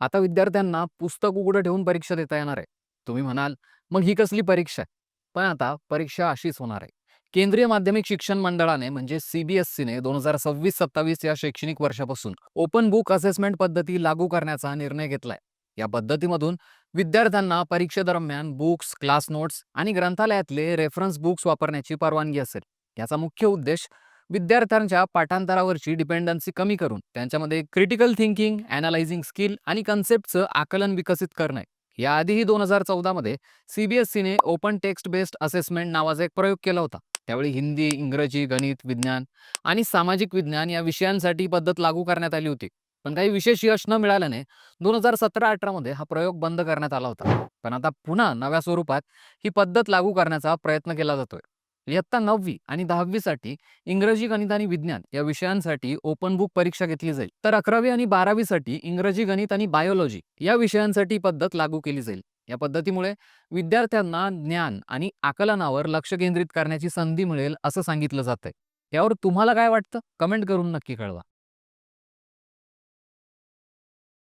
आता विद्यार्थ्यांना पुस्तक उघडं ठेवून परीक्षा देता येणार आहे. तुम्ही म्हणाल, मग ही कसली परीक्षा आहे? पण आता परीक्षा अशीच होणार आहे. केंद्रीय माध्यमिक शिक्षण मंडळाने म्हणजे CBSEने 2026-27 या शैक्षणिक वर्षापासून ओपन बुक असेसमेंट पद्धती लागू करण्याचा निर्णय घेतलाय. या पद्धतीमधून विद्यार्थ्यांना परीक्षेदरम्यान बुक्स, क्लास नोट्स आणि ग्रंथालयातले रेफरन्स बुक्स वापरण्याची परवानगी असेल. याचा मुख्य उद्देश विद्यार्थ्यांच्या पाठांतरावरची डिपेंडन्सी कमी करून त्यांच्यामध्ये क्रिटिकल थिंकिंग, अॅनालायझिंग स्किल आणि कन्सेप्टचं आकलन विकसित करणं आहे. याआधीही 2014 मध्ये CBSEने ओपन टेक्स्ट बेस्ड असेसमेंट नावाचा एक प्रयोग केला होता. त्यावेळी हिंदी, इंग्रजी, गणित, विज्ञान आणि सामाजिक विज्ञान या विषयांसाठी पद्धत लागू करण्यात आली होती. पण काही विशेष यश न मिळाल्याने 2017-18 मध्ये हा प्रयोग बंद करण्यात आला होता. पण आता पुन्हा नव्या स्वरूपात ही पद्धत लागू करण्याचा प्रयत्न केला जातोय. इयत्ता 9वी आणि 10वी साठी इंग्रजी, गणित आणि विज्ञान या विषयांसाठी ओपन बुक परीक्षा घेतली जाईल. तर 11वी आणि 12वी साठी इंग्रजी, गणित आणि बायोलॉजी या विषयांसाठी पद्धत लागू केली जाईल. या पद्धतीमुळे विद्यार्थ्यांना ज्ञान आणि आकलनावर लक्ष केंद्रित करण्याची संधी मिळेल असं सांगितलं जातंय. यावर तुम्हाला काय वाटतं? कमेंट करून नक्की कळवा.